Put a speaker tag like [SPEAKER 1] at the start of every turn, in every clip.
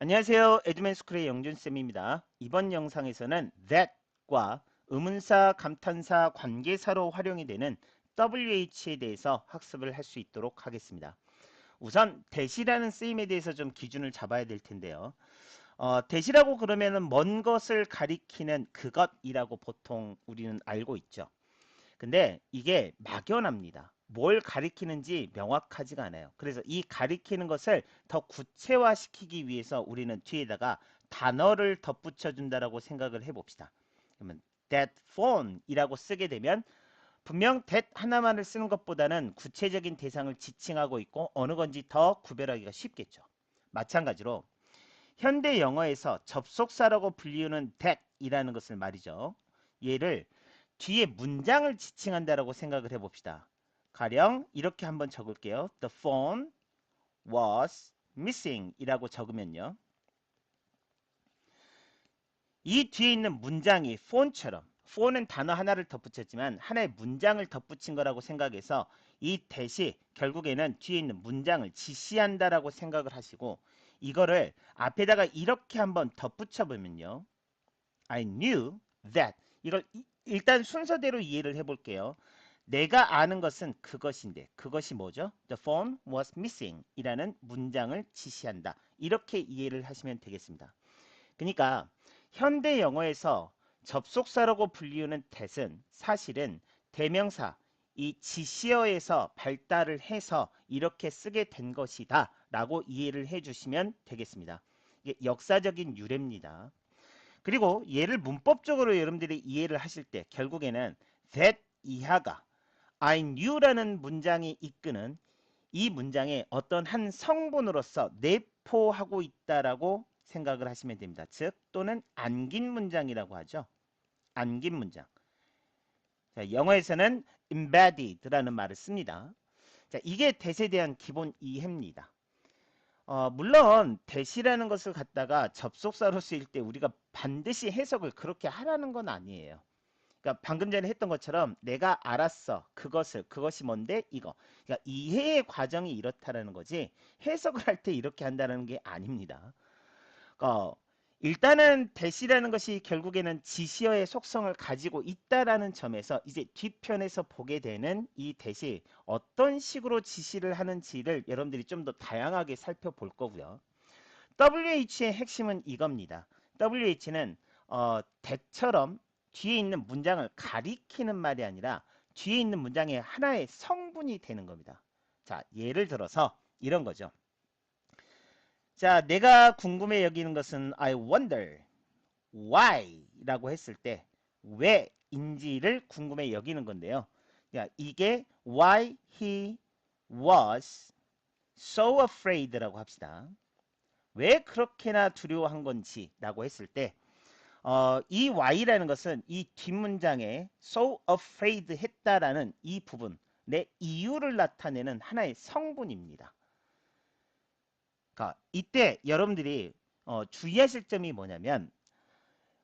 [SPEAKER 1] 안녕하세요. 에듀맨스쿨의 영준쌤입니다. 이번 영상에서는 that과 의문사, 감탄사, 관계사로 활용이 되는 WH에 대해서 학습을 할 수 있도록 하겠습니다. 우선 that이라는 쓰임에 대해서 좀 기준을 잡아야 될 텐데요. that이라고 그러면은 먼 것을 가리키는 그것이라고 보통 우리는 알고 있죠. 근데 이게 막연합니다. 뭘 가리키는지 명확하지가 않아요. 그래서 이 가리키는 것을 더 구체화시키기 위해서 우리는 뒤에다가 단어를 덧붙여 준다라고 생각을 해봅시다. 그러면 that phone 이라고 쓰게 되면 분명 that 하나만을 쓰는 것보다는 구체적인 대상을 지칭하고 있고 어느 건지 더 구별하기가 쉽겠죠. 마찬가지로 현대 영어에서 접속사라고 불리우는 that 이라는 것을 말이죠. 얘를 뒤에 문장을 지칭한다라고 생각을 해봅시다. 가령 이렇게 한번 적을게요. The phone was missing 이라고 적으면요. 이 뒤에 있는 문장이 phone처럼 phone은 단어 하나를 덧붙였지만 하나의 문장을 덧붙인 거라고 생각해서 이 that이 결국에는 뒤에 있는 문장을 지시한다라고 생각을 하시고 이거를 앞에다가 이렇게 한번 덧붙여 보면요. I knew that 이걸 일단 순서대로 이해를 해볼게요. 내가 아는 것은 그것인데 그것이 뭐죠? The phone was missing 이라는 문장을 지시한다. 이렇게 이해를 하시면 되겠습니다. 그러니까 현대 영어에서 접속사라고 불리우는 that은 사실은 대명사 이 지시어에서 발달을 해서 이렇게 쓰게 된 것이다 라고 이해를 해 주시면 되겠습니다. 이게 역사적인 유래입니다. 그리고 얘를 문법적으로 여러분들이 이해를 하실 때 결국에는 that 이하가 I knew라는 문장이 이끄는 이 문장에 어떤 한 성분으로서 내포하고 있다라고 생각을 하시면 됩니다. 즉 또는 안긴 문장이라고 하죠. 안긴 문장. 자, 영어에서는 embedded라는 말을 씁니다. 자, 이게 that에 대한 기본 이해입니다. 물론 that이라는 것을 갖다가 접속사로 쓰일 때 우리가 반드시 해석을 그렇게 하라는 건 아니에요. 그러니까 방금 전에 했던 것처럼 내가 알았어. 그것이 뭔데? 이거. 그러니까 이해의 과정이 이렇다라는 거지 해석을 할 때 이렇게 한다는 게 아닙니다. 일단은 대시라는 것이 결국에는 지시어의 속성을 가지고 있다라는 점에서 이제 뒤편에서 보게 되는 이 대시 어떤 식으로 지시를 하는지를 여러분들이 좀 더 다양하게 살펴볼 거고요. WH의 핵심은 이겁니다. WH는 대처럼 뒤에 있는 문장을 가리키는 말이 아니라 뒤에 있는 문장의 하나의 성분이 되는 겁니다. 자, 예를 들어서 이런 거죠. 자, 내가 궁금해 여기는 것은 I wonder why 라고 했을 때 왜인지를 궁금해 여기는 건데요. 야, 이게 why he was so afraid라고 합시다. 왜 그렇게나 두려워한 건지 라고 했을 때 이 why라는 것은 이 뒷문장에 so afraid 했다라는 이 부분 내 이유를 나타내는 하나의 성분입니다. 그러니까 이때 여러분들이 주의하실 점이 뭐냐면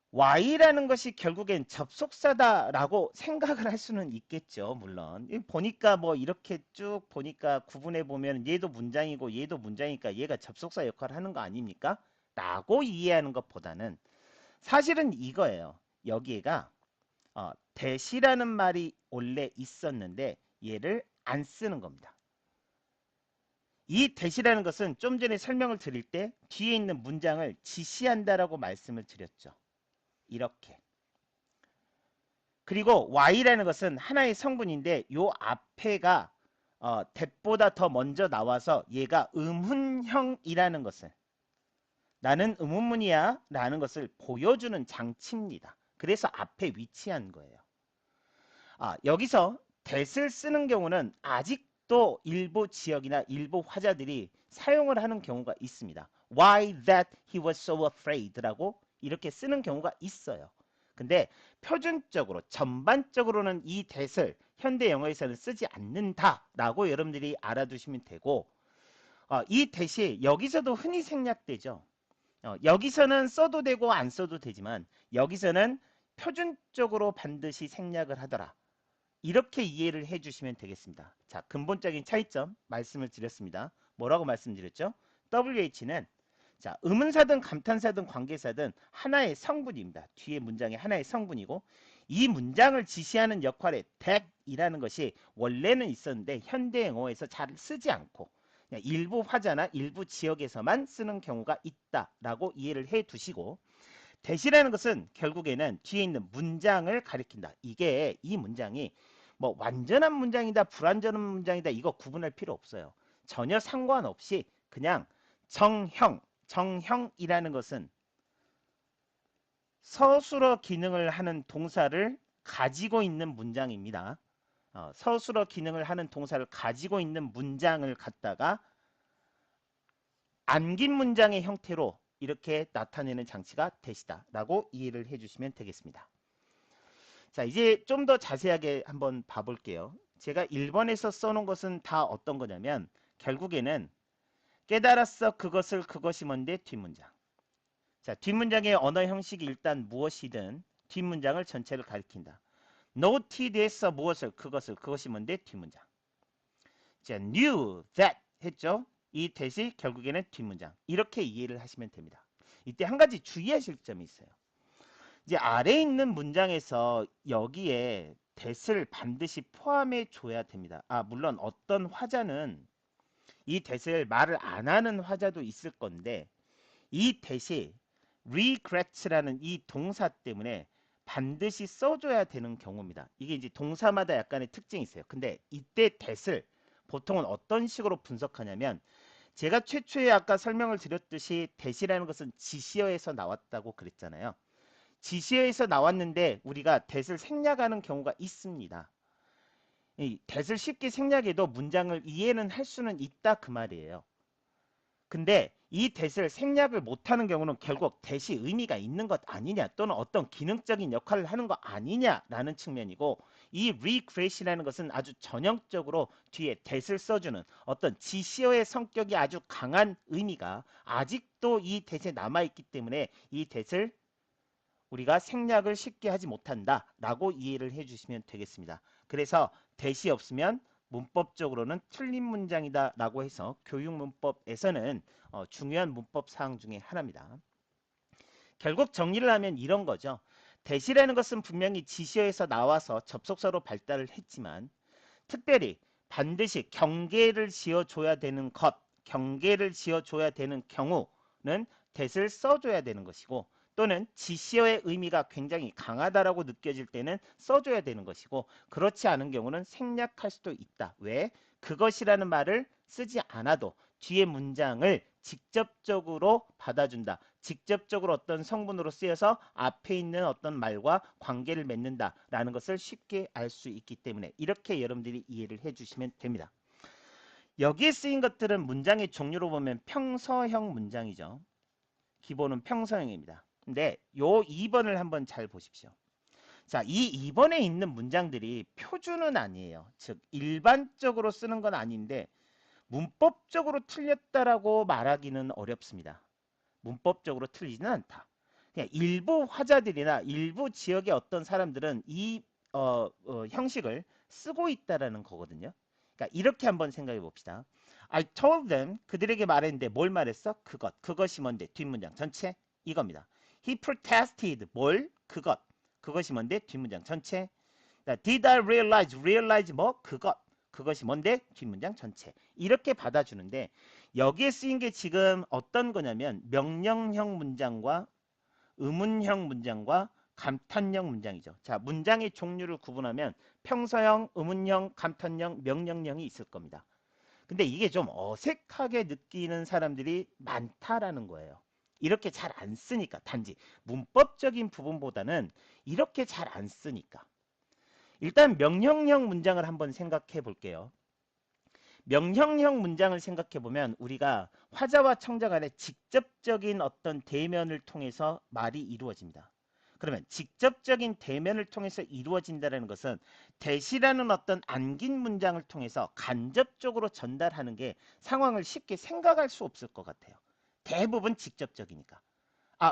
[SPEAKER 1] Y라는 것이 결국엔 접속사다라고 생각을 할 수는 있겠죠. 물론 보니까 뭐 이렇게 쭉 보니까 구분해 보면 얘도 문장이고 얘도 문장이니까 얘가 접속사 역할을 하는 거 아닙니까? 라고 이해하는 것보다는 사실은 이거예요. 여기가 대시라는 말이 원래 있었는데 얘를 안 쓰는 겁니다. 이 대시라는 것은 좀 전에 설명을 드릴 때 뒤에 있는 문장을 지시한다라고 말씀을 드렸죠. 이렇게. 그리고 y라는 것은 하나의 성분인데 요 앞에가 that보다 더 먼저 나와서 얘가 의문형이라는 것을 나는 의문문이야 라는 것을 보여주는 장치입니다. 그래서 앞에 위치한 거예요. 여기서 that을 쓰는 경우는 아직도 일부 지역이나 일부 화자들이 사용을 하는 경우가 있습니다. Why that he was so afraid라고 이렇게 쓰는 경우가 있어요. 근데 표준적으로 전반적으로는 이 that을 현대 영어에서는 쓰지 않는다라고 여러분들이 알아두시면 되고 이 that이 여기서도 흔히 생략되죠. 여기서는 써도 되고 안 써도 되지만 여기서는 표준적으로 반드시 생략을 하더라. 이렇게 이해를 해주시면 되겠습니다. 자, 근본적인 차이점 말씀을 드렸습니다. 뭐라고 말씀드렸죠? WH는 자, 의문사든 감탄사든 관계사든 하나의 성분입니다. 뒤에 문장이 하나의 성분이고 이 문장을 지시하는 역할의 that이라는 것이 원래는 있었는데 현대 영어에서 잘 쓰지 않고 그냥 일부 화자나 일부 지역에서만 쓰는 경우가 있다라고 이해를 해 두시고 that이라는 것은 결국에는 뒤에 있는 문장을 가리킨다. 이게 이 문장이 뭐 완전한 문장이다 불완전한 문장이다 이거 구분할 필요 없어요. 전혀 상관없이 그냥 정형이라는 것은 서술어 기능을 하는 동사를 가지고 있는 문장입니다. 서술어 기능을 하는 동사를 가지고 있는 문장을 갖다가 안긴 문장의 형태로 이렇게 나타내는 장치가 that이다 라고 이해를 해주시면 되겠습니다. 자, 이제 좀 더 자세하게 한번 봐볼게요. 제가 1번에서 써놓은 것은 다 어떤 거냐면 결국에는 깨달았어 그것을 그것이 뭔데 뒷문장. 자, 뒷문장의 언어 형식이 일단 무엇이든 뒷문장을 전체를 가리킨다. note됐어 무엇을 그것을 그것이 뭔데 뒷문장. 자, knew that 했죠. 이 that이 결국에는 뒷문장. 이렇게 이해를 하시면 됩니다. 이때 한 가지 주의하실 점이 있어요. 이제 아래에 있는 문장에서 여기에 that을 반드시 포함해 줘야 됩니다. 물론 어떤 화자는 이 that을 말을 안 하는 화자도 있을 건데 이 that이 regrets라는 이 동사 때문에 반드시 써줘야 되는 경우입니다. 이게 이제 동사마다 약간의 특징이 있어요. 근데 이때 that을 보통은 어떤 식으로 분석하냐면 제가 최초에 아까 설명을 드렸듯이 that이라는 것은 지시어에서 나왔다고 그랬잖아요. 지시어에서 나왔는데 우리가 that을 생략하는 경우가 있습니다. 이 that을 쉽게 생략해도 문장을 이해는 할 수는 있다 그 말이에요. 근데 이 that을 생략을 못하는 경우는 결국 that이 의미가 있는 것 아니냐 또는 어떤 기능적인 역할을 하는 거 아니냐라는 측면이고 이 regret이라는 것은 아주 전형적으로 뒤에 that을 써주는 어떤 지시어의 성격이 아주 강한 의미가 아직도 이 that에 남아있기 때문에 이 that을 우리가 생략을 쉽게 하지 못한다라고 이해를 해주시면 되겠습니다. 그래서 that이 없으면 문법적으로는 틀린 문장이다라고 해서 교육문법에서는 중요한 문법 사항 중에 하나입니다. 결국 정리를 하면 이런 거죠. that이라는 것은 분명히 지시어에서 나와서 접속사로 발달을 했지만 특별히 반드시 경계를 지어줘야 되는 것, 경계를 지어줘야 되는 경우는 that을 써줘야 되는 것이고 또는 지시어의 의미가 굉장히 강하다라고 느껴질 때는 써줘야 되는 것이고 그렇지 않은 경우는 생략할 수도 있다. 왜? 그것이라는 말을 쓰지 않아도 뒤에 문장을 직접적으로 받아준다. 직접적으로 어떤 성분으로 쓰여서 앞에 있는 어떤 말과 관계를 맺는다라는 것을 쉽게 알 수 있기 때문에 이렇게 여러분들이 이해를 해주시면 됩니다. 여기에 쓰인 것들은 문장의 종류로 보면 평서형 문장이죠. 기본은 평서형입니다. 근데 요 2번을 한번 잘 보십시오. 자, 이 2번에 있는 문장들이 표준은 아니에요. 즉 일반적으로 쓰는 건 아닌데 문법적으로 틀렸다라고 말하기는 어렵습니다. 문법적으로 틀리지는 않다. 그냥 일부 화자들이나 일부 지역의 어떤 사람들은 이 형식을 쓰고 있다라는 거거든요. 그러니까 이렇게 한번 생각해 봅시다. I told them 그들에게 말했는데 뭘 말했어? 그것이 뭔데? 뒷문장 전체 이겁니다. He protested 뭘? 그것이 뭔데? 뒷문장 전체. Did I realize 뭐? 그것이 뭔데? 뒷문장 전체. 이렇게 받아주는데 여기에 쓰인 게 지금 어떤 거냐면 명령형 문장과 의문형 문장과 감탄형 문장이죠. 자, 문장의 종류를 구분하면 평서형, 의문형, 감탄형, 명령형이 있을 겁니다. 근데 이게 좀 어색하게 느끼는 사람들이 많다라는 거예요. 이렇게 잘 안 쓰니까 단지 문법적인 부분보다는 이렇게 잘 안 쓰니까. 일단 명령형 문장을 한번 생각해 볼게요. 명령형 문장을 생각해 보면 우리가 화자와 청자 간의 직접적인 어떤 대면을 통해서 말이 이루어집니다. 그러면 직접적인 대면을 통해서 이루어진다는 것은 대시라는 어떤 안긴 문장을 통해서 간접적으로 전달하는 게 상황을 쉽게 생각할 수 없을 것 같아요. 대부분 직접적이니까.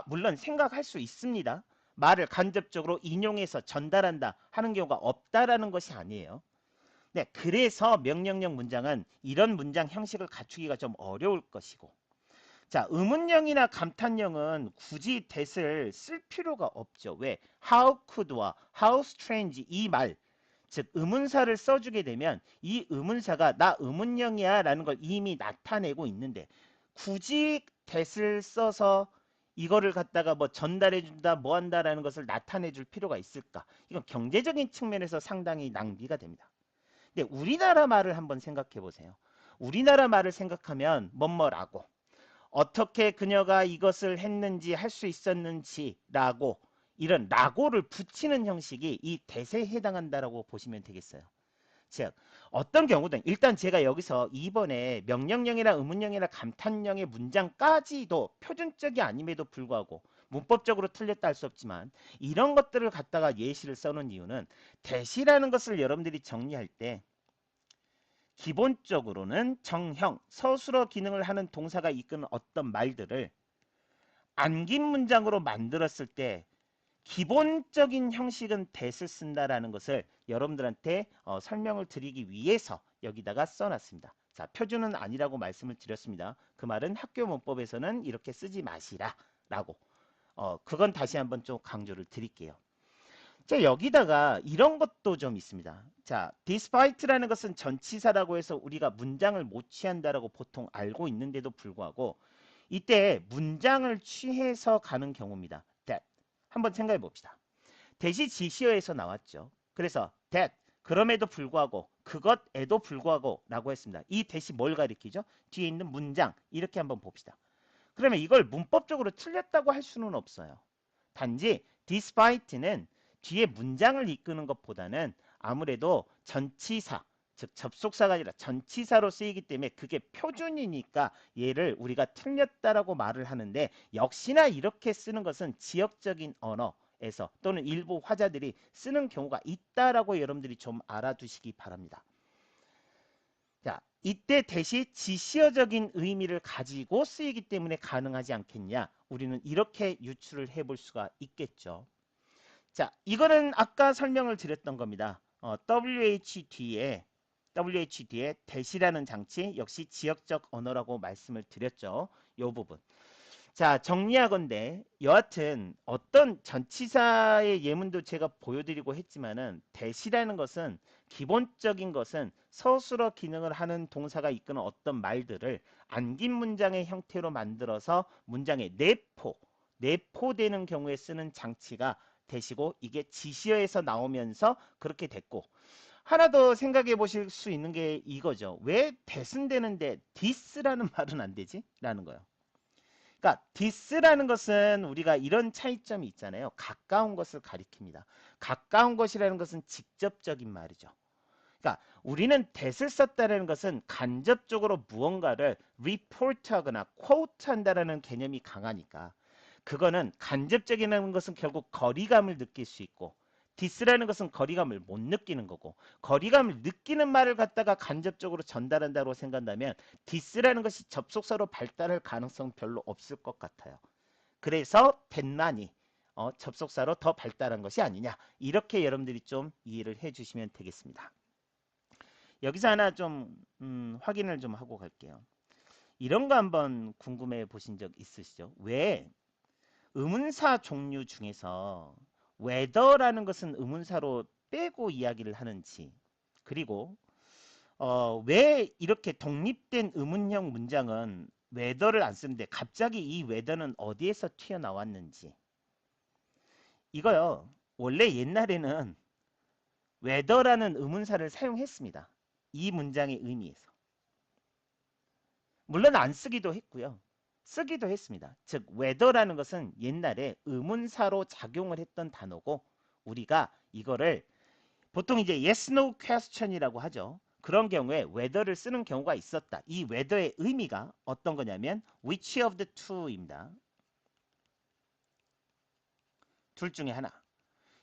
[SPEAKER 1] 물론 생각할 수 있습니다. 말을 간접적으로 인용해서 전달한다 하는 경우가 없다라는 것이 아니에요. 네, 그래서 명령형 문장은 이런 문장 형식을 갖추기가 좀 어려울 것이고 자, 의문형이나 감탄형은 굳이 that을 쓸 필요가 없죠. 왜? how could와 how strange 이 말, 즉 의문사를 써주게 되면 이 의문사가 나 의문형이야 라는 걸 이미 나타내고 있는데 굳이 that을 써서 이거를 갖다가 뭐 전달해 준다 뭐 한다라는 것을 나타내 줄 필요가 있을까? 이건 경제적인 측면에서 상당히 낭비가 됩니다. 근데 우리나라 말을 한번 생각해 보세요. 우리나라 말을 생각하면 뭐뭐라고 어떻게 그녀가 이것을 했는지 할 수 있었는지 라고 이런 라고를 붙이는 형식이 이 대세에 해당한다라고 보시면 되겠어요. 즉 어떤 경우든 일단 제가 여기서 이번에 명령형이나 의문형이나 감탄형의 문장까지도 표준적이 아님에도 불구하고 문법적으로 틀렸다 할 수 없지만 이런 것들을 갖다가 예시를 써놓은 이유는 대시라는 것을 여러분들이 정리할 때 기본적으로는 정형, 서술어 기능을 하는 동사가 이끄는 어떤 말들을 안긴 문장으로 만들었을 때 기본적인 형식은 that을 쓴다라는 것을 여러분들한테 설명을 드리기 위해서 여기다가 써놨습니다. 자, 표준은 아니라고 말씀을 드렸습니다. 그 말은 학교 문법에서는 이렇게 쓰지 마시라 라고 그건 다시 한번 좀 강조를 드릴게요. 자, 여기다가 이런 것도 좀 있습니다. 자, despite라는 것은 전치사라고 해서 우리가 문장을 못 취한다라고 보통 알고 있는데도 불구하고 이때 문장을 취해서 가는 경우입니다. that. 한번 생각해 봅시다. that이 지시어에서 나왔죠. 그래서 that, 그럼에도 불구하고, 그것에도 불구하고 라고 했습니다. 이 that이 뭘 가리키죠? 뒤에 있는 문장, 이렇게 한번 봅시다. 그러면 이걸 문법적으로 틀렸다고 할 수는 없어요. 단지 despite는 뒤에 문장을 이끄는 것보다는 아무래도 전치사, 즉 접속사가 아니라 전치사로 쓰이기 때문에 그게 표준이니까 얘를 우리가 틀렸다라고 말을 하는데 역시나 이렇게 쓰는 것은 지역적인 언어에서 또는 일부 화자들이 쓰는 경우가 있다라고 여러분들이 좀 알아두시기 바랍니다. 자, 이때 대시 지시어적인 의미를 가지고 쓰이기 때문에 가능하지 않겠냐? 우리는 이렇게 유추를 해볼 수가 있겠죠. 자, 이거는 아까 설명을 드렸던 겁니다. WHD에 대시라는 장치 역시 지역적 언어라고 말씀을 드렸죠. 이 부분. 자, 정리하건대 여하튼 어떤 전치사의 예문도 제가 보여드리고 했지만은 대시라는 것은 기본적인 것은 서술어 기능을 하는 동사가 이끄는 어떤 말들을 안긴 문장의 형태로 만들어서 문장에 내포되는 경우에 쓰는 장치가 대시고 이게 지시어에서 나오면서 그렇게 됐고 하나 더 생각해 보실 수 있는 게 이거죠. 왜 that은 되는데 this라는 말은 안 되지? 라는 거예요. 그러니까 this라는 것은 우리가 이런 차이점이 있잖아요. 가까운 것을 가리킵니다. 가까운 것이라는 것은 직접적인 말이죠. 그러니까 우리는 that을 썼다는 것은 간접적으로 무언가를 report하거나 quote한다라는 개념이 강하니까 그거는 간접적이라는 것은 결국 거리감을 느낄 수 있고 디스라는 것은 거리감을 못 느끼는 거고 거리감을 느끼는 말을 갖다가 간접적으로 전달한다고 생각한다면 디스라는 것이 접속사로 발달할 가능성 별로 없을 것 같아요. 그래서 that만이 접속사로 더 발달한 것이 아니냐 이렇게 여러분들이 좀 이해를 해주시면 되겠습니다. 여기서 하나 좀 확인을 좀 하고 갈게요. 이런 거 한번 궁금해 보신 적 있으시죠? 왜 의문사 종류 중에서 whether라는 것은 의문사로 빼고 이야기를 하는지 그리고 왜 이렇게 독립된 의문형 문장은 whether를 안 쓰는데 갑자기 이 whether는 어디에서 튀어나왔는지 이거요. 원래 옛날에는 whether라는 의문사를 사용했습니다. 이 문장의 의미에서. 물론 안 쓰기도 했고요. 쓰기도 했습니다. 즉 whether라는 것은 옛날에 의문사로 작용을 했던 단어고 우리가 이거를 보통 이제 yes no question이라고 하죠. 그런 경우에 whether를 쓰는 경우가 있었다. 이 whether의 의미가 어떤 거냐면 which of the two입니다. 둘 중에 하나.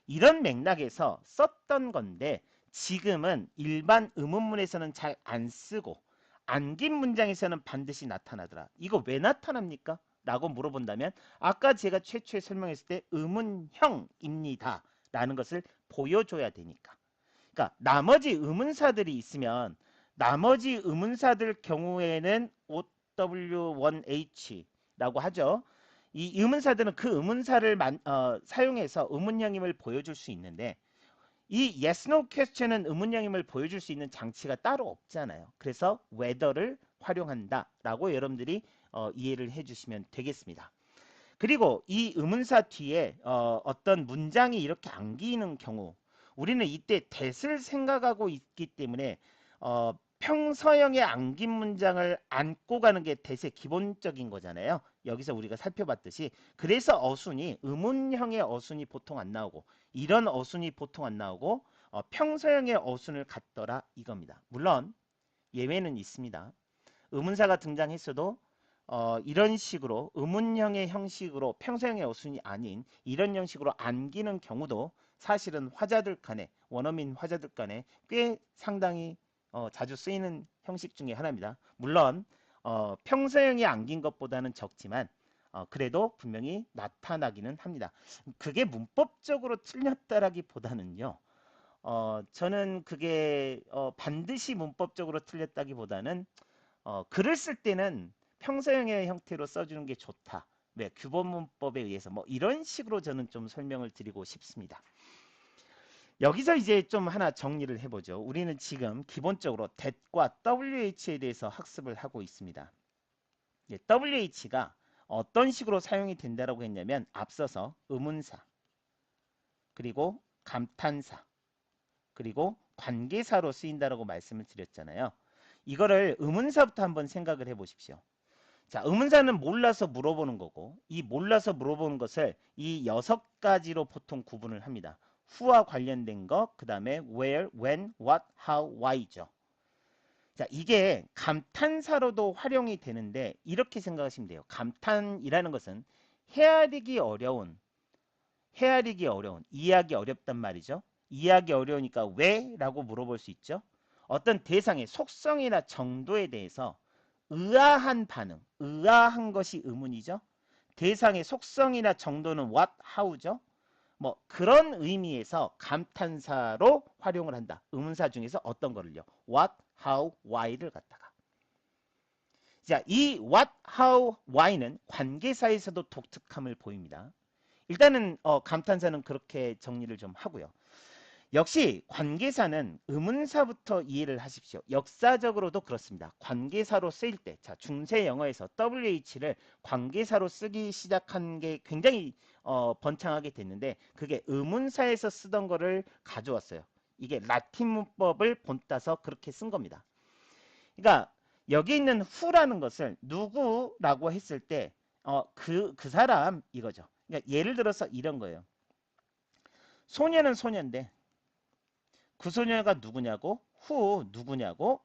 [SPEAKER 1] 이런 맥락에서 썼던 건데 지금은 일반 의문문에서는 잘 안 쓰고 안긴 문장에서는 반드시 나타나더라. 이거 왜 나타납니까? 라고 물어본다면 아까 제가 최초에 설명했을 때 의문형입니다. 라는 것을 보여줘야 되니까. 그러니까 나머지 의문사들이 있으면 나머지 의문사들 경우에는 OW1H 라고 하죠. 이 의문사들은 그 의문사를 사용해서 의문형임을 보여줄 수 있는데 이 yes, no question은 의문형임을 보여줄 수 있는 장치가 따로 없잖아요. 그래서 whether를 활용한다 라고 여러분들이 이해를 해주시면 되겠습니다. 그리고 이 의문사 뒤에 어떤 문장이 이렇게 안기는 경우 우리는 이때 that을 생각하고 있기 때문에 평서형의 안긴 문장을 안고 가는 게 that의 기본적인 거잖아요. 여기서 우리가 살펴봤듯이 그래서 어순이 의문형의 어순이 보통 안 나오고 이런 어순이 보통 안 나오고 평서형의 어순을 갖더라 이겁니다. 물론 예외는 있습니다. 의문사가 등장했어도 이런 식으로 의문형의 형식으로 평소형의 어순이 아닌 이런 형식으로 안기는 경우도 사실은 화자들 간에 원어민 화자들 간에 꽤 상당히 자주 쓰이는 형식 중에 하나입니다. 물론 평소형이 안긴 것보다는 적지만 그래도 분명히 나타나기는 합니다. 그게 문법적으로 틀렸다라기보다는요. 저는 그게 반드시 문법적으로 틀렸다기보다는 글을 쓸 때는 평서형의 형태로 써주는 게 좋다. 왜? 규범문법에 의해서 뭐 이런 식으로 저는 좀 설명을 드리고 싶습니다. 여기서 이제 좀 하나 정리를 해보죠. 우리는 지금 기본적으로 that과 WH에 대해서 학습을 하고 있습니다. WH가 어떤 식으로 사용이 된다라고 했냐면 앞서서 의문사, 그리고 감탄사, 그리고 관계사로 쓰인다라고 말씀을 드렸잖아요. 이거를 의문사부터 한번 생각을 해보십시오. 자, 의문사는 몰라서 물어보는 거고 이 몰라서 물어보는 것을 이 6가지로 보통 구분을 합니다. who와 관련된 거, 그 다음에 where, when, what, how, why죠. 자, 이게 감탄사로도 활용이 되는데 이렇게 생각하시면 돼요. 감탄이라는 것은 헤아리기 어려운, 이해하기 어렵단 말이죠. 이해하기 어려우니까 왜? 라고 물어볼 수 있죠. 어떤 대상의 속성이나 정도에 대해서 의아한 반응, 의아한 것이 의문이죠. 대상의 속성이나 정도는 what, how죠. 뭐 그런 의미에서 감탄사로 활용을 한다. 의문사 중에서 어떤 거를요? what, how, why를 갖다가. 자, 이 what, how, why는 관계사에서도 독특함을 보입니다. 일단은 감탄사는 그렇게 정리를 좀 하고요. 역시 관계사는 의문사부터 이해를 하십시오. 역사적으로도 그렇습니다. 관계사로 쓰일 때, 자, 중세 영어에서 WH를 관계사로 쓰기 시작한 게 굉장히 번창하게 됐는데 그게 의문사에서 쓰던 거를 가져왔어요. 이게 라틴 문법을 본따서 그렇게 쓴 겁니다. 그러니까 여기 있는 who라는 것을 누구라고 했을 때 그 사람 이거죠. 그러니까 예를 들어서 이런 거예요. 소녀는 소녀인데 그 소녀가 누구냐고? who 누구냐고?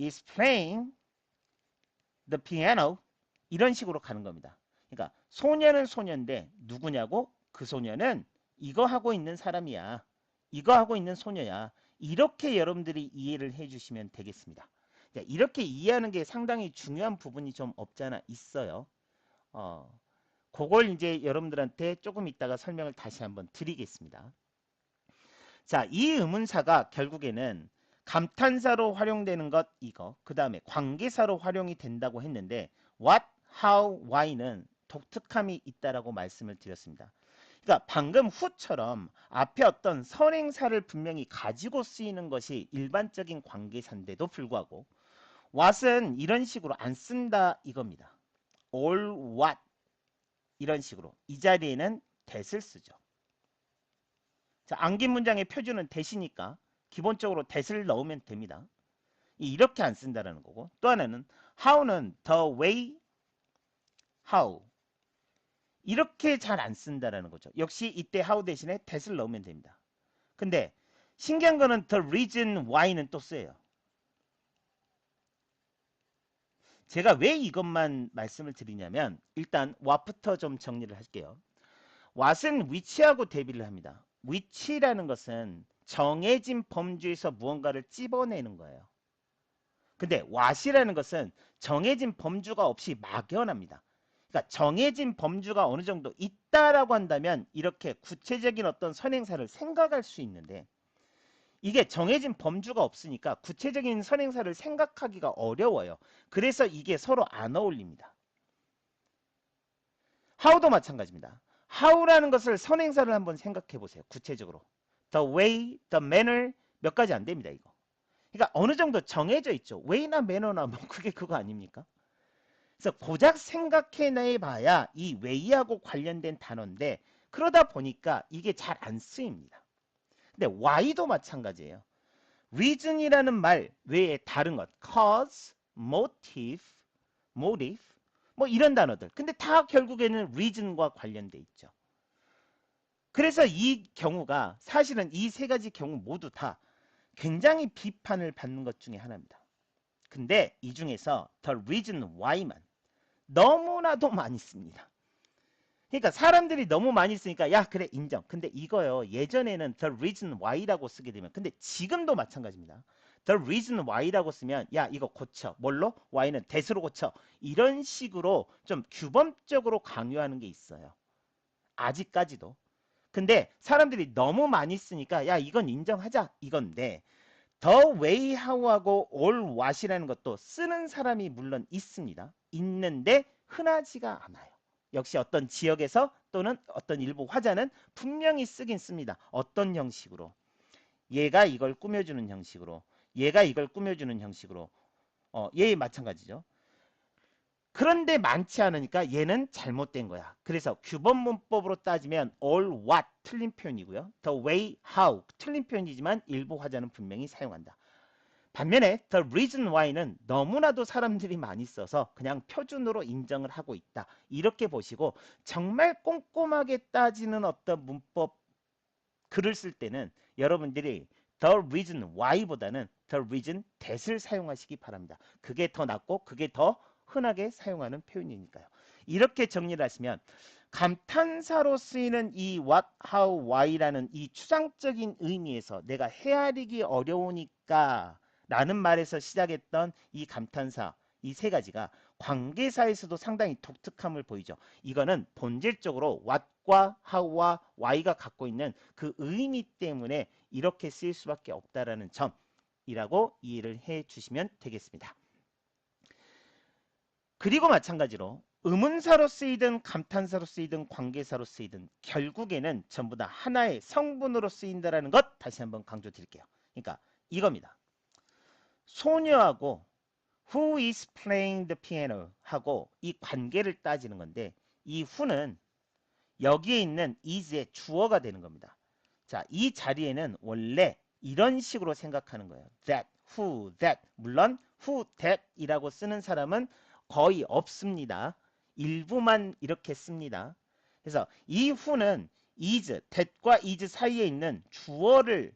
[SPEAKER 1] is playing the piano 이런 식으로 가는 겁니다. 그러니까 소녀는 소녀인데 누구냐고? 그 소녀는 이거 하고 있는 사람이야. 이거 하고 있는 소녀야. 이렇게 여러분들이 이해를 해주시면 되겠습니다. 이렇게 이해하는 게 상당히 중요한 부분이 좀 없잖아 있어요. 그걸 이제 여러분들한테 조금 이따가 설명을 다시 한번 드리겠습니다. 자, 이 의문사가 결국에는 감탄사로 활용되는 것 이거, 그 다음에 관계사로 활용이 된다고 했는데 what, how, why는 독특함이 있다라고 말씀을 드렸습니다. 그러니까 방금 who처럼 앞에 어떤 선행사를 분명히 가지고 쓰이는 것이 일반적인 관계사인데도 불구하고 what은 이런 식으로 안 쓴다 이겁니다. all what 이런 식으로 이 자리에는 that을 쓰죠. 자, 안긴 문장의 표준은 that이니까 기본적으로 that을 넣으면 됩니다. 이렇게 안 쓴다라는 거고 또 하나는 how는 the way how 이렇게 잘 안 쓴다라는 거죠. 역시 이때 how 대신에 that을 넣으면 됩니다. 근데 신기한 거는 the reason why는 또 써요. 제가 왜 이것만 말씀을 드리냐면 일단 what부터 좀 정리를 할게요. what은 which하고 대비를 합니다. which라는 것은 정해진 범주에서 무언가를 찝어내는 거예요. 근데 what이라는 것은 정해진 범주가 없이 막연합니다. 그러니까 정해진 범주가 어느 정도 있다라고 한다면 이렇게 구체적인 어떤 선행사를 생각할 수 있는데 이게 정해진 범주가 없으니까 구체적인 선행사를 생각하기가 어려워요. 그래서 이게 서로 안 어울립니다. how도 마찬가지입니다. how라는 것을 선행사를 한번 생각해 보세요. 구체적으로. the way, the manner 몇 가지 안 됩니다. 이거. 그러니까 어느 정도 정해져 있죠. way나 manner나 뭐 그게 그거 아닙니까? 그래서 고작 생각해 봐야 이 way하고 관련된 단어인데 그러다 보니까 이게 잘 안 쓰입니다. 근데 why도 마찬가지예요. reason이라는 말 외에 다른 것 cause, motive 뭐 이런 단어들. 근데 다 결국에는 reason과 관련돼 있죠. 그래서 이 경우가 사실은 이 세 가지 경우 모두 다 굉장히 비판을 받는 것 중에 하나입니다. 근데 이 중에서 the reason why만 너무나도 많이 씁니다. 그러니까 사람들이 너무 많이 쓰니까 야 그래 인정. 근데 이거요 예전에는 the reason why라고 쓰게 되면 근데 지금도 마찬가지입니다. the reason why라고 쓰면 야 이거 고쳐. 뭘로? why는 that으로 고쳐. 이런 식으로 좀 규범적으로 강요하는 게 있어요. 아직까지도. 근데 사람들이 너무 많이 쓰니까 야 이건 인정하자 이건데 the way how하고 all what이라는 것도 쓰는 사람이 물론 있습니다. 있는데 흔하지가 않아요. 역시 어떤 지역에서 또는 어떤 일부 화자는 분명히 쓰긴 씁니다. 어떤 형식으로? 얘가 이걸 꾸며주는 형식으로. 얘가 이걸 꾸며주는 형식으로. 얘 마찬가지죠. 그런데 많지 않으니까 얘는 잘못된 거야. 그래서 규범 문법으로 따지면 all what 틀린 표현이고요. the way how 틀린 표현이지만 일부 화자는 분명히 사용한다. 반면에 the reason why는 너무나도 사람들이 많이 써서 그냥 표준으로 인정을 하고 있다. 이렇게 보시고 정말 꼼꼼하게 따지는 어떤 문법 글을 쓸 때는 여러분들이 the reason why보다는 the reason that을 사용하시기 바랍니다. 그게 더 낫고 그게 더 흔하게 사용하는 표현이니까요. 이렇게 정리를 하시면 감탄사로 쓰이는 이 what, how, why라는 이 추상적인 의미에서 내가 헤아리기 어려우니까 라는 말에서 시작했던 이 감탄사 이 세 가지가 관계사에서도 상당히 독특함을 보이죠. 이거는 본질적으로 what과 how와 why가 갖고 있는 그 의미 때문에 이렇게 쓰일 수밖에 없다라는 점이라고 이해를 해 주시면 되겠습니다. 그리고 마찬가지로 의문사로 쓰이든 감탄사로 쓰이든 관계사로 쓰이든 결국에는 전부 다 하나의 성분으로 쓰인다는 것 다시 한번 강조 드릴게요. 그러니까 이겁니다. 소녀하고 Who is playing the piano 하고 이 관계를 따지는 건데 이 who는 여기에 있는 is의 주어가 되는 겁니다. 자, 이 자리에는 원래 이런 식으로 생각하는 거예요. that, who, that. 물론 who, that 이라고 쓰는 사람은 거의 없습니다. 일부만 이렇게 씁니다. 그래서 이 who는 is, that과 is 사이에 있는 주어를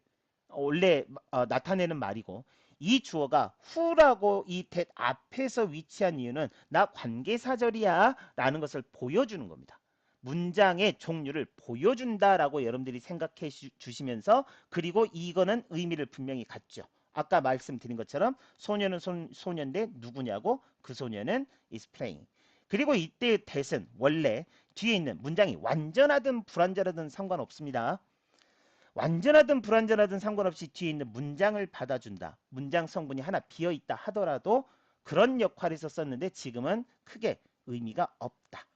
[SPEAKER 1] 원래 나타내는 말이고 이 주어가 who라고 이 that 앞에서 위치한 이유는 나 관계사절이야 라는 것을 보여주는 겁니다. 문장의 종류를 보여준다라고 여러분들이 생각해 주시면서 그리고 이거는 의미를 분명히 갖죠. 아까 말씀드린 것처럼 소녀는 소년인데 누구냐고 그 소녀는 is playing. 그리고 이때의 that은 원래 뒤에 있는 문장이 완전하든 불완전하든 상관없습니다. 완전하든 불완전하든 상관없이 뒤에 있는 문장을 받아준다. 문장 성분이 하나 비어있다 하더라도 그런 역할에서 썼는데 지금은 크게 의미가 없다.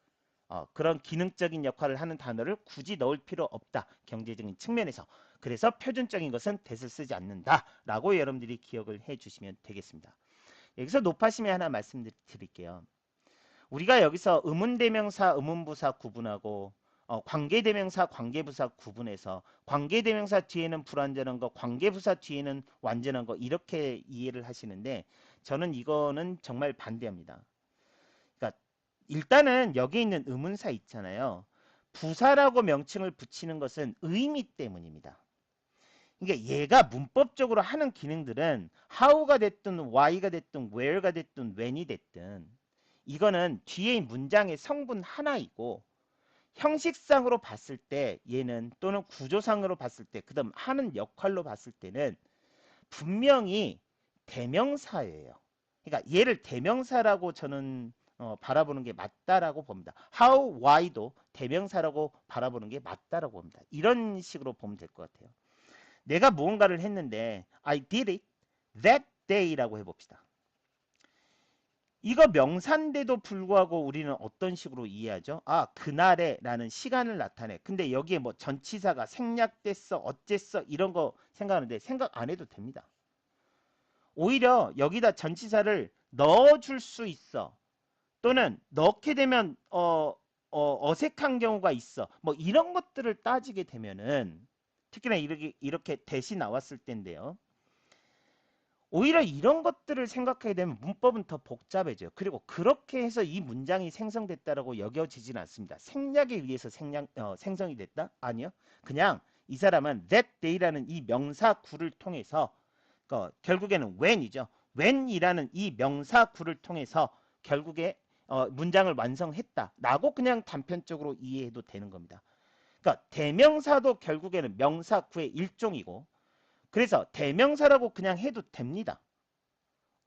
[SPEAKER 1] 그런 기능적인 역할을 하는 단어를 굳이 넣을 필요 없다. 경제적인 측면에서. 그래서 표준적인 것은 that을 쓰지 않는다. 라고 여러분들이 기억을 해 주시면 되겠습니다. 여기서 높아심에 하나 말씀드릴게요. 우리가 여기서 의문대명사, 의문부사 구분하고 관계대명사, 관계부사 구분해서 관계대명사 뒤에는 불완전한 거, 관계부사 뒤에는 완전한 거 이렇게 이해를 하시는데 저는 이거는 정말 반대합니다. 그러니까 일단은 여기 있는 의문사 있잖아요. 부사라고 명칭을 붙이는 것은 의미 때문입니다. 그러니까 얘가 문법적으로 하는 기능들은 how가 됐든 why가 됐든 where가 됐든 when이 됐든 이거는 뒤에 문장의 성분 하나이고 형식상으로 봤을 때 얘는 또는 구조상으로 봤을 때 그다음 하는 역할로 봤을 때는 분명히 대명사예요. 그러니까 얘를 대명사라고 저는 바라보는 게 맞다라고 봅니다. how, why도 대명사라고 바라보는 게 맞다라고 봅니다. 이런 식으로 보면 될 것 같아요. 내가 무언가를 했는데 I did it that day라고 해봅시다. 이거 명사인데도 불구하고 우리는 어떤 식으로 이해하죠? 아, 그날에 라는 시간을 나타내. 근데 여기에 뭐 전치사가 생략됐어, 어쨌어 이런 거 생각하는데 생각 안 해도 됩니다. 오히려 여기다 전치사를 넣어줄 수 있어. 또는 넣게 되면 어색한 경우가 있어. 뭐 이런 것들을 따지게 되면은 특히나 이렇게 대시 나왔을 때인데요. 오히려 이런 것들을 생각하게 되면 문법은 더 복잡해져요. 그리고 그렇게 해서 이 문장이 생성됐다라고 여겨지진 않습니다. 생략에 의해서 생성이 됐다? 아니요. 그냥 이 사람은 that day라는 이 명사 구를 통해서 결국에는 when이죠. when이라는 이 명사 구를 통해서 결국에 문장을 완성했다라고 그냥 단편적으로 이해해도 되는 겁니다. 그러니까 대명사도 결국에는 명사 구의 일종이고 그래서 대명사라고 그냥 해도 됩니다.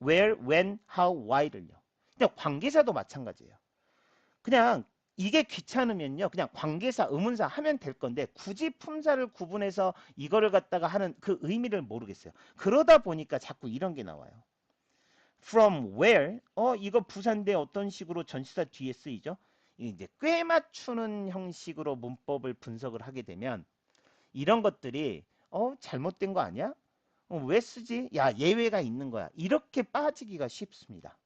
[SPEAKER 1] where, when, how, why를요. 그냥 관계사도 마찬가지예요. 그냥 이게 귀찮으면요. 그냥 관계사, 의문사 하면 될 건데 굳이 품사를 구분해서 이거를 갖다가 하는 그 의미를 모르겠어요. 그러다 보니까 자꾸 이런 게 나와요. from where, 이거 부사인데 어떤 식으로 전치사 뒤에 쓰이죠? 이제 꽤 맞추는 형식으로 문법을 분석을 하게 되면 이런 것들이 잘못된 거 아니야? 왜 쓰지? 야, 예외가 있는 거야. 이렇게 빠지기가 쉽습니다.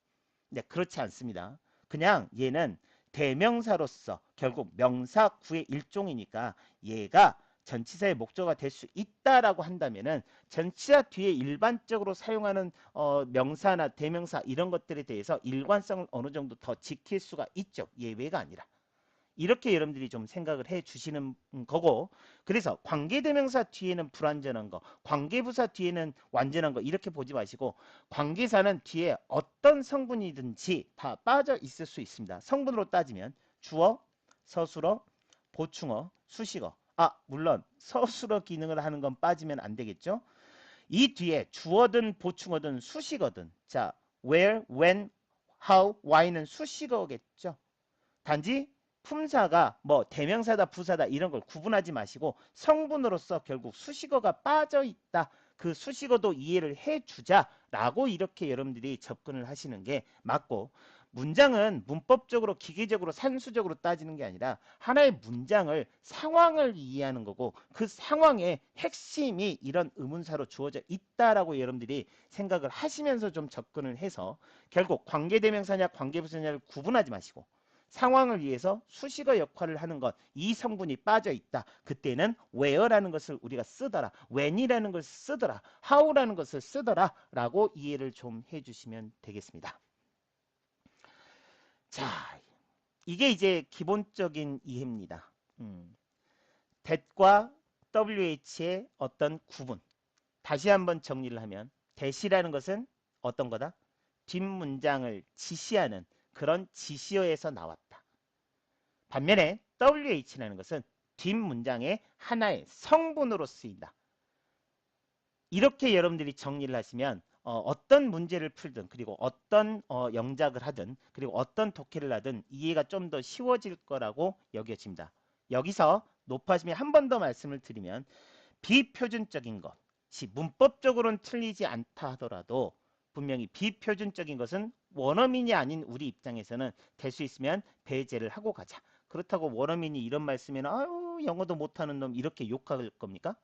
[SPEAKER 1] 네, 그렇지 않습니다. 그냥 얘는 대명사로서 결국 명사 구의 일종이니까 얘가 전치사의 목적어가 될 수 있다라고 한다면은 전치사 뒤에 일반적으로 사용하는 명사나 대명사 이런 것들에 대해서 일관성을 어느 정도 더 지킬 수가 있죠. 예외가 아니라. 이렇게 여러분들이 좀 생각을 해 주시는 거고 그래서 관계대명사 뒤에는 불완전한 거 관계부사 뒤에는 완전한 거 이렇게 보지 마시고 관계사는 뒤에 어떤 성분이든지 다 빠져 있을 수 있습니다. 성분으로 따지면 주어, 서술어, 보충어, 수식어 물론 서술어 기능을 하는 건 빠지면 안 되겠죠. 이 뒤에 주어든 보충어든 수식어든 자 where, when, how, why는 수식어겠죠. 단지 품사가 뭐 대명사다 부사다 이런 걸 구분하지 마시고 성분으로서 결국 수식어가 빠져 있다. 그 수식어도 이해를 해주자라고 이렇게 여러분들이 접근을 하시는 게 맞고 문장은 문법적으로 기계적으로 산수적으로 따지는 게 아니라 하나의 문장을 상황을 이해하는 거고 그 상황의 핵심이 이런 의문사로 주어져 있다라고 여러분들이 생각을 하시면서 좀 접근을 해서 결국 관계대명사냐 관계부사냐를 구분하지 마시고 상황을 위해서 수식어 역할을 하는 것, 이 성분이 빠져 있다. 그때는 where라는 것을 우리가 쓰더라. when이라는 것을 쓰더라. how라는 것을 쓰더라. 라고 이해를 좀 해주시면 되겠습니다. 자, 이게 이제 기본적인 이해입니다. that과 wh의 어떤 구분. 다시 한번 정리를 하면 that이라는 것은 어떤 거다? 뒷문장을 지시하는 그런 지시어에서 나왔다. 반면에 WH라는 것은 뒷문장의 하나의 성분으로 쓰인다. 이렇게 여러분들이 정리를 하시면 어떤 문제를 풀든 그리고 어떤 영작을 하든 그리고 어떤 독해를 하든 이해가 좀 더 쉬워질 거라고 여겨집니다. 여기서 높아짐이 한 번 더 말씀을 드리면 비표준적인 것이 문법적으로는 틀리지 않다 하더라도 분명히 비표준적인 것은 원어민이 아닌 우리 입장에서는 될 수 있으면 배제를 하고 가자. 그렇다고 원어민이 이런 말 쓰면 아유 영어도 못하는 놈 이렇게 욕할 겁니까?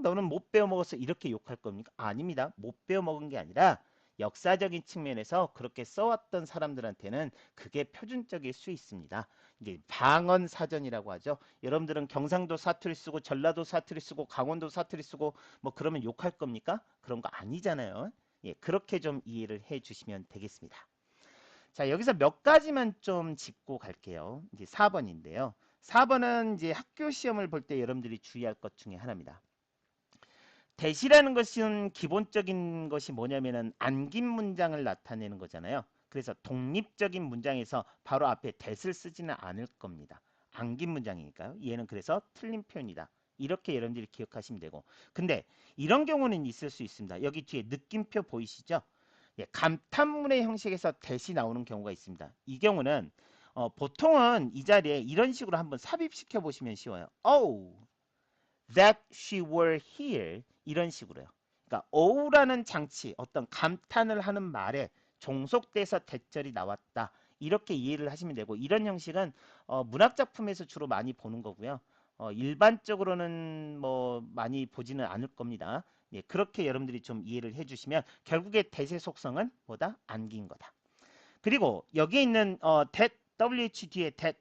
[SPEAKER 1] 너는 못 배워먹었어 이렇게 욕할 겁니까? 아닙니다. 못 배워먹은 게 아니라 역사적인 측면에서 그렇게 써왔던 사람들한테는 그게 표준적일 수 있습니다. 이게 방언사전이라고 하죠. 여러분들은 경상도 사투리 쓰고 전라도 사투리 쓰고 강원도 사투리 쓰고 뭐 그러면 욕할 겁니까? 그런 거 아니잖아요. 예, 그렇게 좀 이해를 해 주시면 되겠습니다. 자, 여기서 몇 가지만 좀 짚고 갈게요. 이제 4번인데요. 4번은 이제 학교 시험을 볼 때 여러분들이 주의할 것 중에 하나입니다. 대시라는 것은 기본적인 것이 뭐냐면은 안긴 문장을 나타내는 거잖아요. 그래서 독립적인 문장에서 바로 앞에 that을 쓰지는 않을 겁니다. 안긴 문장이니까요. 얘는 그래서 틀린 표현이다. 이렇게 여러분들이 기억하시면 되고. 근데 이런 경우는 있을 수 있습니다. 여기 뒤에 느낌표 보이시죠? 예, 감탄문의 형식에서 that이 나오는 경우가 있습니다. 이 경우는 보통은 이 자리에 이런 식으로 한번 삽입시켜 보시면 쉬워요. Oh, that she were here 이런 식으로요. 그러니까 oh라는 장치 어떤 감탄을 하는 말에 종속돼서 대절이 나왔다. 이렇게 이해를 하시면 되고 이런 형식은 문학 작품에서 주로 많이 보는 거고요. 일반적으로는 뭐 많이 보지는 않을 겁니다. 예, 그렇게 여러분들이 좀 이해를 해주시면 결국에 대세 속성은 뭐다? 안긴 거다. 그리고 여기에 있는 that, WH 뒤에 that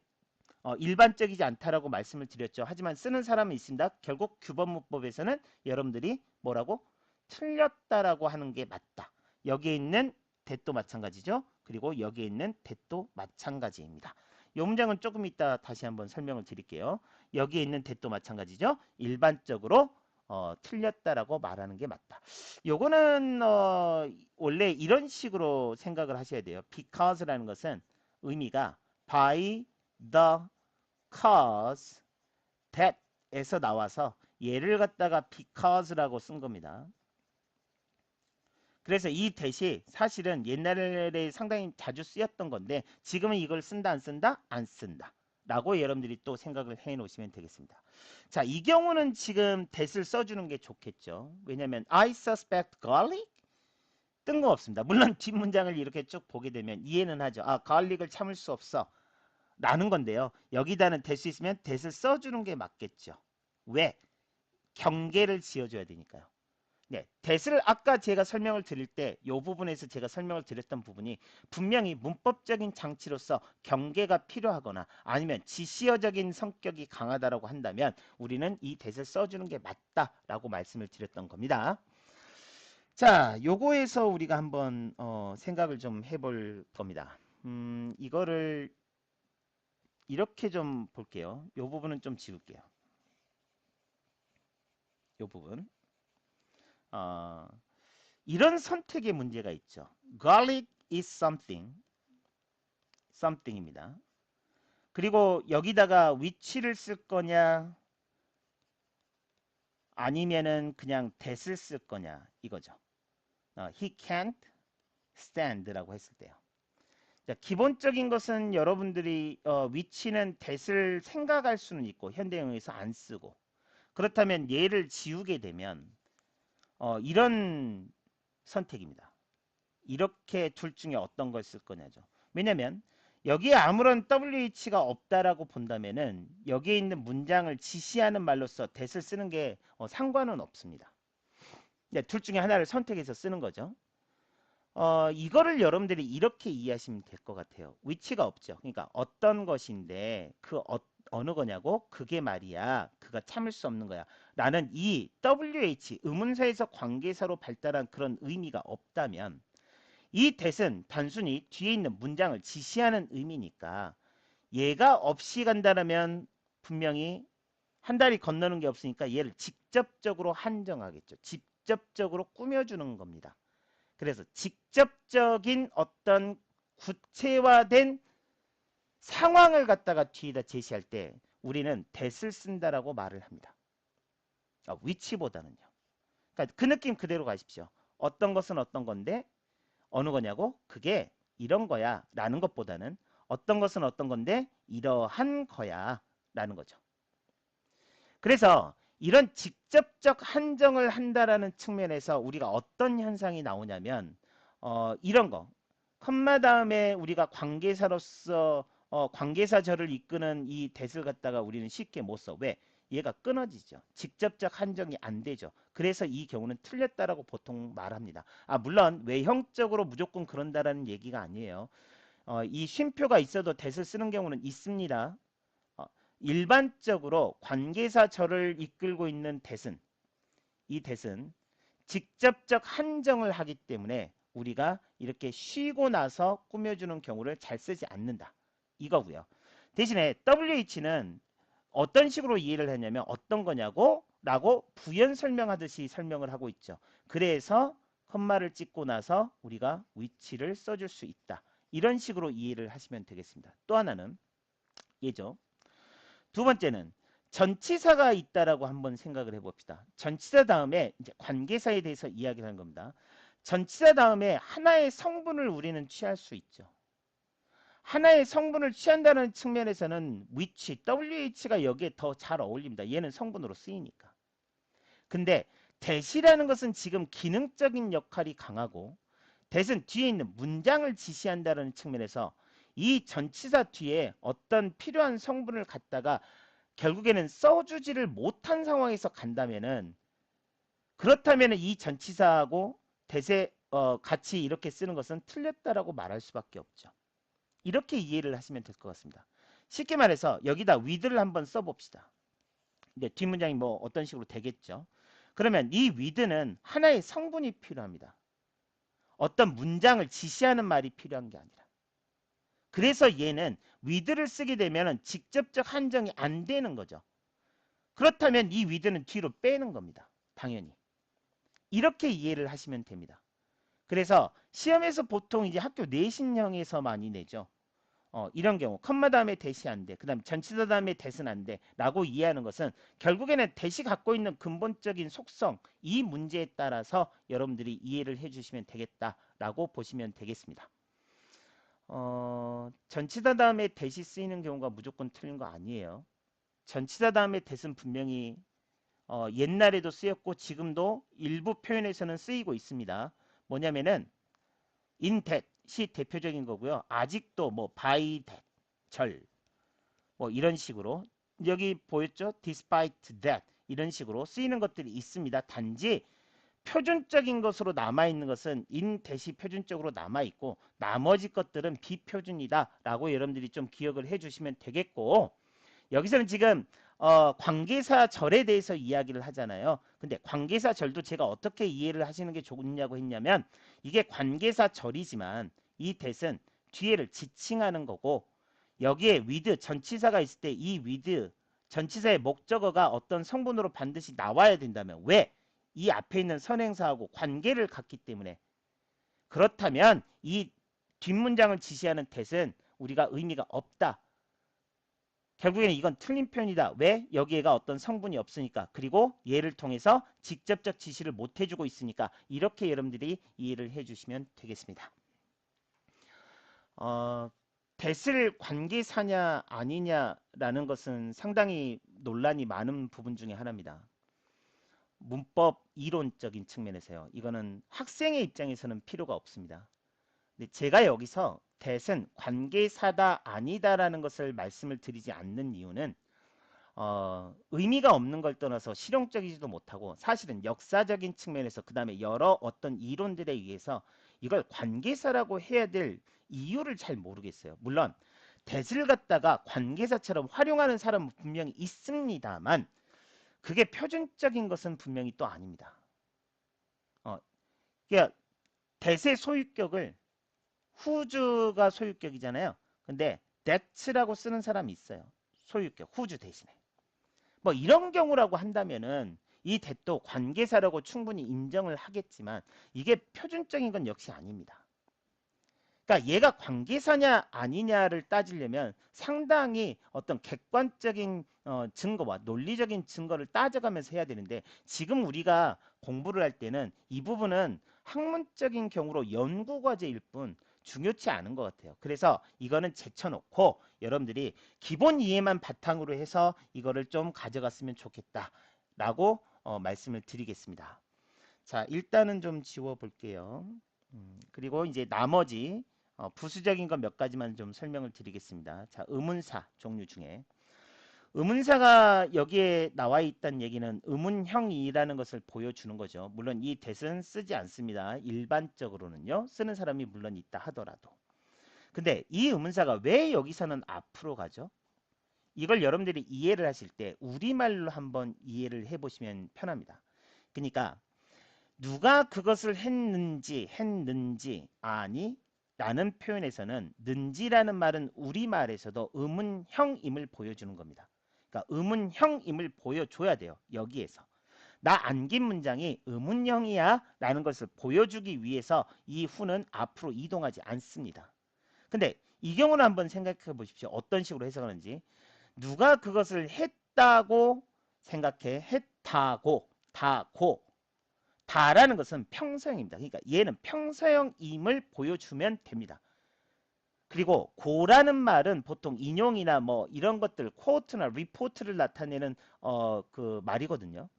[SPEAKER 1] 일반적이지 않다라고 말씀을 드렸죠. 하지만 쓰는 사람은 있습니다. 결국 규범 문법에서는 여러분들이 뭐라고? 틀렸다라고 하는 게 맞다. 여기에 있는 that도 마찬가지죠. 그리고 여기에 있는 that도 마찬가지입니다. 이 문장은 조금 이따 다시 한번 설명을 드릴게요. 여기에 있는 that도 마찬가지죠. 일반적으로 틀렸다라고 말하는 게 맞다. 요거는 원래 이런 식으로 생각을 하셔야 돼요. because라는 것은 의미가 by the cause that에서 나와서 얘를 갖다가 because라고 쓴 겁니다. 그래서 이 that이 사실은 옛날에 상당히 자주 쓰였던 건데 지금은 이걸 쓴다 안 쓴다? 안 쓴다. 라고 여러분들이 또 생각을 해 놓으시면 되겠습니다. 자, 이 경우는 지금 that을 써주는 게 좋겠죠. 왜냐면 I suspect garlic? 뜬금없습니다. 물론 뒷문장을 이렇게 쭉 보게 되면 이해는 하죠. 아, garlic을 참을 수 없어. 라는 건데요. 여기다는 that이 있으면 that을 써주는 게 맞겠죠. 왜? 경계를 지어줘야 되니까요. 네, that을 아까 제가 설명을 드릴 때 이 부분에서 제가 설명을 드렸던 부분이 분명히 문법적인 장치로서 경계가 필요하거나 아니면 지시어적인 성격이 강하다라고 한다면 우리는 이 that을 써주는 게 맞다라고 말씀을 드렸던 겁니다. 자, 요거에서 우리가 한번 생각을 좀 해볼 겁니다. 이거를 이렇게 좀 볼게요. 요 부분은 좀 지울게요. 요 부분. 어, 이런 선택의 문제가 있죠. Garlic is something입니다. 그리고 여기다가 which를 쓸 거냐 아니면은 그냥 that을 쓸 거냐 이거죠. He can't stand라고 했을 때요. 자, 기본적인 것은 여러분들이 which는 that을 생각할 수는 있고 현대형에서 안 쓰고 그렇다면 얘를 지우게 되면 이런 선택입니다. 이렇게 둘 중에 어떤 걸 쓸 거냐죠. 왜냐면 여기에 아무런 WH가 없다라고 본다면은 여기에 있는 문장을 지시하는 말로서 that을 쓰는 게 상관은 없습니다. 네, 둘 중에 하나를 선택해서 쓰는 거죠. 이거를 여러분들이 이렇게 이해하시면 될 것 같아요. 위치가 없죠. 그러니까 어떤 것인데 그 어느 거냐고? 그게 말이야. 그가 참을 수 없는 거야. 라는 이 WH 의문사에서 관계사로 발달한 그런 의미가 없다면 이 that은 단순히 뒤에 있는 문장을 지시하는 의미니까 얘가 없이 간다면 분명히 한 달이 건너는 게 없으니까 얘를 직접적으로 한정하겠죠. 직접적으로 꾸며주는 겁니다. 그래서 직접적인 어떤 구체화된 상황을 갖다가 뒤에다 제시할 때 우리는 that을 쓴다라고 말을 합니다. 위치보다는요. 그러니까 그 느낌 그대로 가십시오. 어떤 것은 어떤 건데 어느 거냐고? 그게 이런 거야 라는 것보다는 어떤 것은 어떤 건데 이러한 거야 라는 거죠. 그래서 이런 직접적 한정을 한다라는 측면에서 우리가 어떤 현상이 나오냐면 이런 거 컴마 다음에 우리가 관계사로서 관계사절을 이끄는 이 that을 갖다가 우리는 쉽게 못 써. 왜? 얘가 끊어지죠. 직접적 한정이 안 되죠. 그래서 이 경우는 틀렸다라고 보통 말합니다. 물론 외형적으로 무조건 그런다라는 얘기가 아니에요. 이 쉼표가 있어도 that을 쓰는 경우는 있습니다. 일반적으로 관계사절을 이끌고 있는 that은 이 that은 직접적 한정을 하기 때문에 우리가 이렇게 쉬고 나서 꾸며주는 경우를 잘 쓰지 않는다. 이거고요. 대신에 WH는 어떤 식으로 이해를 했냐면 어떤 거냐고 라고 부연 설명하듯이 설명을 하고 있죠. 그래서 컴마를 찍고 나서 우리가 which를 써줄 수 있다. 이런 식으로 이해를 하시면 되겠습니다. 또 하나는 얘죠. 두 번째는 전치사가 있다라고 한번 생각을 해봅시다. 전치사 다음에 이제 관계사에 대해서 이야기를 하는 겁니다. 전치사 다음에 하나의 성분을 우리는 취할 수 있죠. 하나의 성분을 취한다는 측면에서는 which, WH가 여기에 더 잘 어울립니다. 얘는 성분으로 쓰이니까. 근데 that이라는 것은 지금 기능적인 역할이 강하고 that은 뒤에 있는 문장을 지시한다는 측면에서 이 전치사 뒤에 어떤 필요한 성분을 갖다가 결국에는 써주지를 못한 상황에서 간다면은, 그렇다면은 이 전치사하고 that의 같이 이렇게 쓰는 것은 틀렸다라고 말할 수밖에 없죠. 이렇게 이해를 하시면 될 것 같습니다. 쉽게 말해서 여기다 with를 한번 써봅시다. 근데 뒷문장이 뭐 어떤 식으로 되겠죠. 그러면 이 with는 하나의 성분이 필요합니다. 어떤 문장을 지시하는 말이 필요한 게 아니라. 그래서 얘는 with를 쓰게 되면 직접적 한정이 안 되는 거죠. 그렇다면 이 with는 뒤로 빼는 겁니다. 당연히. 이렇게 이해를 하시면 됩니다. 그래서 시험에서 보통 이제 학교 내신형에서 많이 내죠. 이런 경우 컴마 다음에 대시 안 돼. 그 다음에 전치사 다음에 대는 안 돼. 라고 이해하는 것은 결국에는 대시 갖고 있는 근본적인 속성, 이 문제에 따라서 여러분들이 이해를 해주시면 되겠다라고 보시면 되겠습니다. 전치사 다음에 대시 쓰이는 경우가 무조건 틀린 거 아니에요. 전치사 다음에 대는 분명히 옛날에도 쓰였고 지금도 일부 표현에서는 쓰이고 있습니다. 뭐냐면은 in that이 대표적인 거고요. 아직도 뭐 by that, 절, 뭐 이런 식으로 여기 보였죠? despite that 이런 식으로 쓰이는 것들이 있습니다. 단지 표준적인 것으로 남아있는 것은 in that이 표준적으로 남아있고 나머지 것들은 비표준이다 라고 여러분들이 좀 기억을 해주시면 되겠고, 여기서는 지금 관계사절에 대해서 이야기를 하잖아요. 근데 관계사절도 제가 어떻게 이해를 하시는 게 좋냐고 했냐면, 이게 관계사절이지만 이 that은 뒤에를 지칭하는 거고, 여기에 with 전치사가 있을 때 이 with 전치사의 목적어가 어떤 성분으로 반드시 나와야 된다면, 왜? 이 앞에 있는 선행사하고 관계를 갖기 때문에. 그렇다면 이 뒷문장을 지시하는 that은 우리가 의미가 없다. 결국에는 이건 틀린 표현이다. 왜? 여기에가 어떤 성분이 없으니까. 그리고 얘를 통해서 직접적 지시를 못 해주고 있으니까. 이렇게 여러분들이 이해를 해주시면 되겠습니다. that을 관계사냐 아니냐라는 것은 상당히 논란이 많은 부분 중에 하나입니다. 문법 이론적인 측면에서요. 이거는 학생의 입장에서는 필요가 없습니다. 근데 제가 여기서 that은 관계사다 아니다라는 것을 말씀을 드리지 않는 이유는 의미가 없는 걸 떠나서 실용적이지도 못하고, 사실은 역사적인 측면에서 그 다음에 여러 어떤 이론들에 의해서 이걸 관계사라고 해야 될 이유를 잘 모르겠어요. 물론 that을 갖다가 관계사처럼 활용하는 사람은 분명히 있습니다만 그게 표준적인 것은 분명히 또 아닙니다. 그러니까 that의 소유격을 whose가 소유격이잖아요. 근데 that라고 쓰는 사람이 있어요. 소유격 whose 대신에. 뭐 이런 경우라고 한다면은 이 that도 관계사라고 충분히 인정을 하겠지만 이게 표준적인 건 역시 아닙니다. 그러니까 얘가 관계사냐 아니냐를 따지려면 상당히 어떤 객관적인 증거와 논리적인 증거를 따져가면서 해야 되는데, 지금 우리가 공부를 할 때는 이 부분은 학문적인 경우로 연구과제일 뿐 중요치 않은 것 같아요. 그래서 이거는 제쳐놓고 여러분들이 기본 이해만 바탕으로 해서 이거를 좀 가져갔으면 좋겠다라고 말씀을 드리겠습니다. 자, 일단은 좀 지워볼게요. 그리고 이제 나머지 부수적인 것 몇 가지만 좀 설명을 드리겠습니다. 자, 의문사 종류 중에 의문사가 여기에 나와 있다는 얘기는 의문형이라는 것을 보여주는 거죠. 물론 이 that은 쓰지 않습니다. 일반적으로는요. 쓰는 사람이 물론 있다 하더라도. 근데 이 의문사가 왜 여기서는 앞으로 가죠? 이걸 여러분들이 이해를 하실 때 우리말로 한번 이해를 해보시면 편합니다. 그러니까 누가 그것을 했는지 아니 라는 표현에서는 는지라는 말은 우리말에서도 의문형임을 보여주는 겁니다. 그러니까 의문형임을 보여줘야 돼요. 여기에서. 나 안긴 문장이 의문형이야 라는 것을 보여주기 위해서 이 후는 앞으로 이동하지 않습니다. 근데 이 경우는 한번 생각해 보십시오. 어떤 식으로 해석하는지. 누가 그것을 했다고 생각해. 했다고. 다고. 다라는 것은 평서형입니다. 그러니까 얘는 평서형임을 보여주면 됩니다. 그리고 고라는 말은 보통 인용이나 뭐 이런 것들, 쿼트나 리포트를 나타내는 그 말이거든요.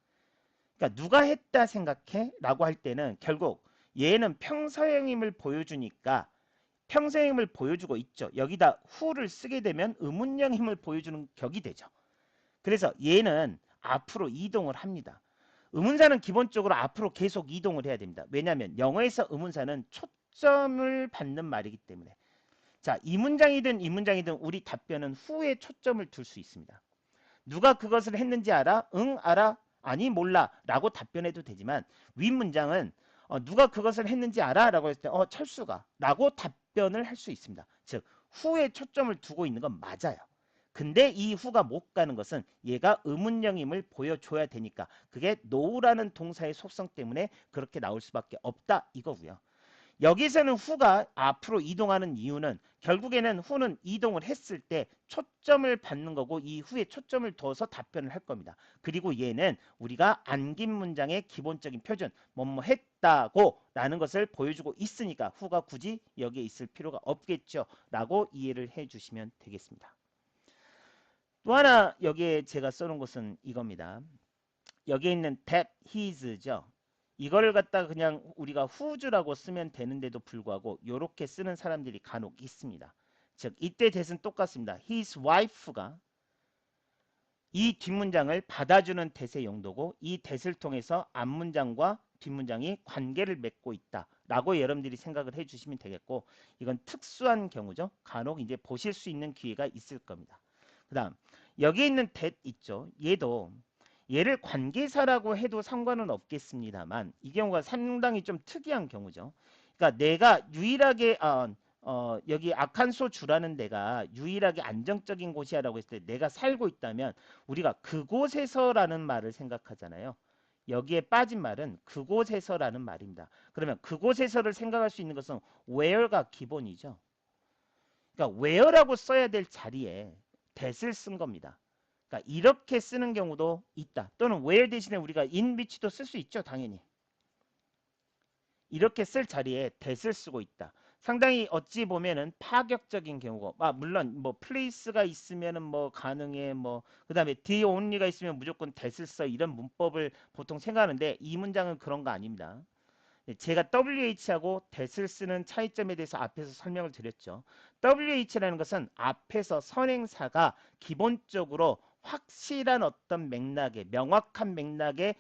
[SPEAKER 1] 그러니까 누가 했다 생각해? 라고 할 때는 결국 얘는 평서형임을 보여주니까 평서형임을 보여주고 있죠. 여기다 who를 쓰게 되면 의문형임을 보여주는 격이 되죠. 그래서 얘는 앞으로 이동을 합니다. 의문사는 기본적으로 앞으로 계속 이동을 해야 됩니다. 왜냐하면 영어에서 의문사는 초점을 받는 말이기 때문에. 자, 이 문장이든 이 문장이든 우리 답변은 who에 초점을 둘 수 있습니다. 누가 그것을 했는지 알아? 응, 알아? 아니, 몰라. 라고 답변해도 되지만 윗문장은 누가 그것을 했는지 알아? 라고 했을 때 철수가 라고 답변을 할 수 있습니다. 즉 who에 초점을 두고 있는 건 맞아요. 근데 이 who가 못 가는 것은 얘가 의문형임을 보여줘야 되니까 그게 know라는 동사의 속성 때문에 그렇게 나올 수밖에 없다 이거고요. 여기서는 who가 앞으로 이동하는 이유는 결국에는 who는 이동을 했을 때 초점을 받는 거고 이 who에 초점을 둬서 답변을 할 겁니다. 그리고 얘는 우리가 안긴 문장의 기본적인 표준 뭐뭐 했다고 라는 것을 보여주고 있으니까 who가 굳이 여기에 있을 필요가 없겠죠 라고 이해를 해 주시면 되겠습니다. 또 하나 여기에 제가 써놓은 것은 이겁니다. 여기에 있는 that, his죠. 이거를 갖다가 그냥 우리가 who's라고 쓰면 되는데도 불구하고 이렇게 쓰는 사람들이 간혹 있습니다. 즉 이때 that은 똑같습니다. his wife가 이 뒷문장을 받아주는 that의 용도고 이 that을 통해서 앞문장과 뒷문장이 관계를 맺고 있다 라고 여러분들이 생각을 해주시면 되겠고 이건 특수한 경우죠. 간혹 이제 보실 수 있는 기회가 있을 겁니다. 그 다음 여기 있는 that 있죠. 얘를 관계사라고 해도 상관은 없겠습니다만 이 경우가 상당히 좀 특이한 경우죠. 그러니까 내가 유일하게 여기 아칸소 주라는 데가 유일하게 안정적인 곳이야라고 했을 때 내가 살고 있다면 우리가 그곳에서라는 말을 생각하잖아요. 여기에 빠진 말은 그곳에서라는 말입니다. 그러면 그곳에서를 생각할 수 있는 것은 where가 기본이죠. 그러니까 where라고 써야 될 자리에 that을 쓴 겁니다. 그러니까 이렇게 쓰는 경우도 있다. 또는 where 대신에 우리가 in which도 쓸 수 있죠. 당연히. 이렇게 쓸 자리에 that을 쓰고 있다. 상당히 어찌 보면은 파격적인 경우고, 물론 뭐 place가 있으면은 뭐 가능해, 뭐 그다음에 the only가 있으면 무조건 that을 써 이런 문법을 보통 생각하는데 이 문장은 그런 거 아닙니다. 제가 WH하고 that을 쓰는 차이점에 대해서 앞에서 설명을 드렸죠. WH라는 것은 앞에서 선행사가 기본적으로 확실한 어떤 맥락에 명확한 맥락에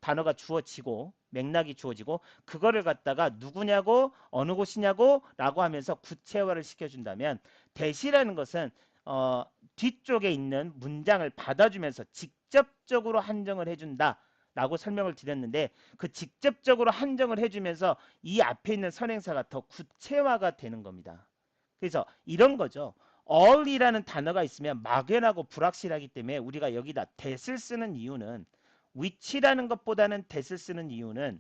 [SPEAKER 1] 단어가 주어지고 맥락이 주어지고 그거를 갖다가 누구냐고 어느 곳이냐고 라고 하면서 구체화를 시켜준다면 that이라는 것은 뒤쪽에 있는 문장을 받아주면서 직접적으로 한정을 해준다 라고 설명을 드렸는데 그 직접적으로 한정을 해주면서 이 앞에 있는 선행사가 더 구체화가 되는 겁니다. 그래서 이런 거죠. all이라는 단어가 있으면 막연하고 불확실하기 때문에 우리가 여기다 that을 쓰는 이유는 which라는 것보다는 that을 쓰는 이유는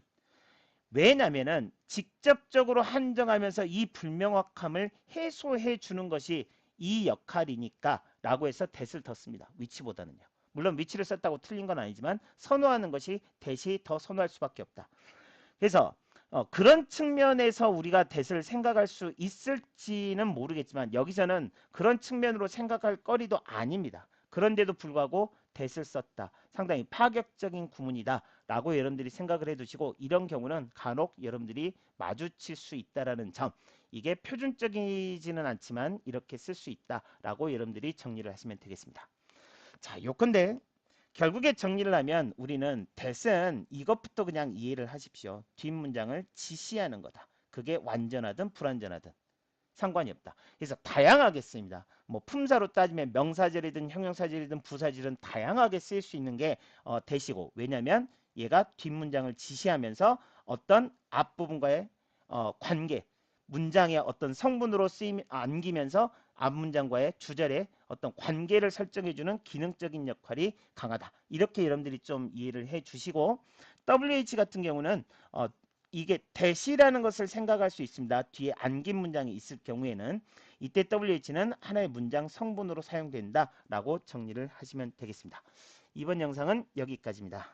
[SPEAKER 1] 왜냐면은 직접적으로 한정하면서 이 불명확함을 해소해 주는 것이 이 역할이니까 라고 해서 that을 더 씁니다. which보다는요. 물론 which를 썼다고 틀린 건 아니지만 선호하는 것이 that이 더 선호할 수밖에 없다. 그래서 그런 측면에서 우리가 that을 생각할 수 있을지는 모르겠지만 여기서는 그런 측면으로 생각할 거리도 아닙니다. 그런데도 불구하고 that을 썼다. 상당히 파격적인 구문이다. 라고 여러분들이 생각을 해두시고 이런 경우는 간혹 여러분들이 마주칠 수 있다라는 점 이게 표준적이지는 않지만 이렇게 쓸 수 있다라고 여러분들이 정리를 하시면 되겠습니다. 자, 요건데 결국에 정리를 하면 우리는 that은 이것부터 그냥 이해를 하십시오. 뒷문장을 지시하는 거다. 그게 완전하든 불완전하든 상관이 없다. 그래서 다양하게 쓰입니다. 뭐 품사로 따지면 명사절이든 형용사절이든 부사절은 다양하게 쓰일 수 있는 게 that이고 왜냐하면 얘가 뒷문장을 지시하면서 어떤 앞부분과의 관계 문장의 어떤 성분으로 쓰임 안기면서 앞문장과의 주절의 어떤 관계를 설정해주는 기능적인 역할이 강하다. 이렇게 여러분들이 좀 이해를 해 주시고 WH 같은 경우는 이게 that이라는 것을 생각할 수 있습니다. 뒤에 안긴 문장이 있을 경우에는 이때 WH는 하나의 문장 성분으로 사용된다라고 정리를 하시면 되겠습니다. 이번 영상은 여기까지입니다.